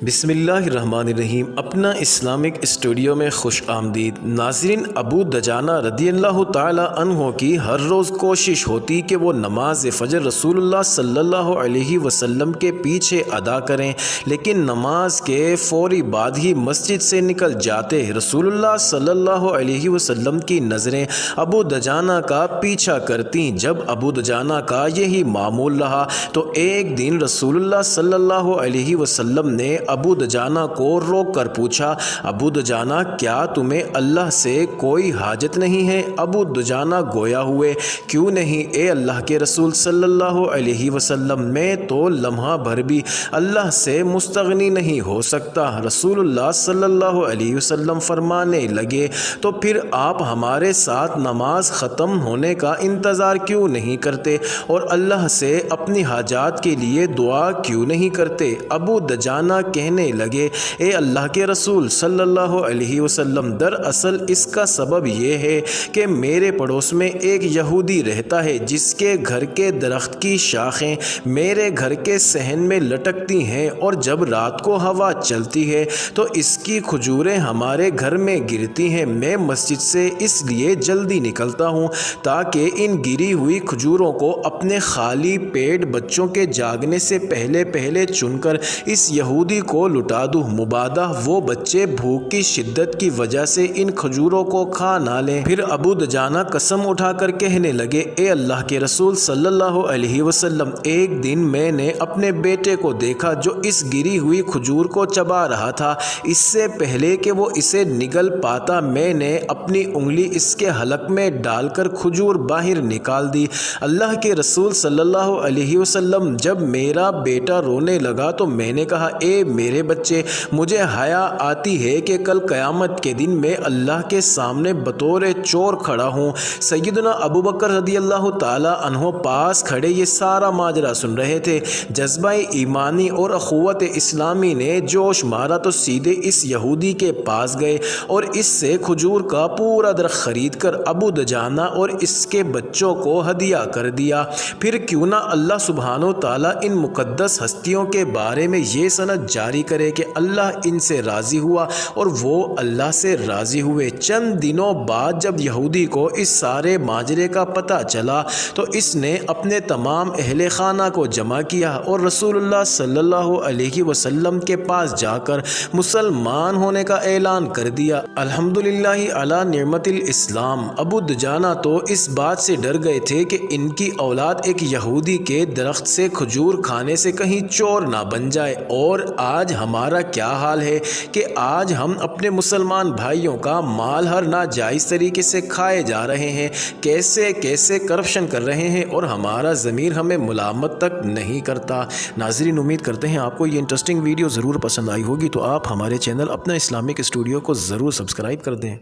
بسم اللہ الرحمن الرحیم۔ اپنا اسلامک اسٹوڈیو میں خوش آمدید ناظرین۔ ابو دجانہ رضی اللہ تعالی عنہ کی ہر روز کوشش ہوتی کہ وہ نماز فجر رسول اللہ صلی اللہ علیہ وسلم کے پیچھے ادا کریں، لیکن نماز کے فوری بعد ہی مسجد سے نکل جاتے۔ رسول اللہ صلی اللہ علیہ وسلم کی نظریں ابو دجانہ کا پیچھا کرتیں۔ جب ابو دجانہ کا یہی معمول رہا تو ایک دن رسول اللہ صلی اللہ علیہ وسلم نے ابو دجانہ کو روک کر پوچھا، ابو دجانہ کیا تمہیں اللہ سے کوئی حاجت نہیں ہے؟ ابو دجانہ گویا ہوئے، کیوں نہیں اے اللہ کے رسول صلی اللہ علیہ وسلم، میں تو لمحہ بھر بھی اللہ سے مستغنی نہیں ہو سکتا۔ رسول اللہ صلی اللہ علیہ وسلم فرمانے لگے، تو پھر آپ ہمارے ساتھ نماز ختم ہونے کا انتظار کیوں نہیں کرتے اور اللہ سے اپنی حاجات کے لیے دعا کیوں نہیں کرتے؟ ابو دجانہ کہنے لگے، اے اللہ کے رسول صلی اللہ علیہ وسلم، دراصل اس کا سبب یہ ہے کہ میرے پڑوس میں ایک یہودی رہتا ہے جس کے گھر کے درخت کی شاخیں میرے گھر کے صحن میں لٹکتی ہیں، اور جب رات کو ہوا چلتی ہے تو اس کی کھجوریں ہمارے گھر میں گرتی ہیں۔ میں مسجد سے اس لیے جلدی نکلتا ہوں تاکہ ان گری ہوئی کھجوروں کو اپنے خالی پیٹ بچوں کے جاگنے سے پہلے چن کر اس یہودی کو لٹا دوں، مبادا وہ بچے بھوک کی شدت کی وجہ سے ان کھجوروں کو کھا نہ لیں۔ پھر ابو دجانہ قسم اٹھا کر کہنے لگے، اے اللہ کے رسول صلی اللہ علیہ وسلم، ایک دن میں نے اپنے بیٹے کو دیکھا جو اس گری ہوئی کھجور کو چبا رہا تھا۔ اس سے پہلے کہ وہ اسے نگل پاتا میں نے اپنی انگلی اس کے حلق میں ڈال کر کھجور باہر نکال دی۔ اللہ کے رسول صلی اللہ علیہ وسلم، جب میرا بیٹا رونے لگا تو میں نے کہا، اے میرے بچے، مجھے حیا آتی ہے کہ کل قیامت کے دن میں اللہ کے سامنے بطور چور کھڑا ہوں۔ سیدنا ابو بکر رضی اللہ تعالی عنہ پاس کھڑے یہ سارا ماجرا سن رہے تھے۔ جذبہ ایمانی اور اخوت اسلامی نے جوش مارا تو سیدھے اس یہودی کے پاس گئے اور اس سے کھجور کا پورا درخت خرید کر ابو دجانہ اور اس کے بچوں کو ہدیہ کر دیا۔ پھر کیوں نہ اللہ سبحانہ و تعالی ان مقدس ہستیوں کے بارے میں یہ سند جاری کرے کہ اللہ ان سے راضی ہوا اور وہ اللہ سے راضی ہوئے۔ چند دنوں بعد جب یہودی کو اس سارے ماجرے کا پتہ چلا تو اس نے اپنے تمام اہل خانہ کو جمع کیا اور رسول اللہ صلی اللہ علیہ وسلم کے پاس جا کر مسلمان ہونے کا اعلان کر دیا۔ الحمدللہ علی نعمت الاسلام۔ ابو دجانہ تو اس بات سے ڈر گئے تھے کہ ان کی اولاد ایک یہودی کے درخت سے کھجور کھانے سے کہیں چور نہ بن جائے، اور آج ہمارا کیا حال ہے کہ آج ہم اپنے مسلمان بھائیوں کا مال ہر ناجائز طریقے سے کھائے جا رہے ہیں، کیسے کرپشن کر رہے ہیں، اور ہمارا ضمیر ہمیں ملامت تک نہیں کرتا۔ ناظرین، امید کرتے ہیں آپ کو یہ انٹرسٹنگ ویڈیو ضرور پسند آئی ہوگی، تو آپ ہمارے چینل اپنا اسلامک اسٹوڈیو کو ضرور سبسکرائب کر دیں۔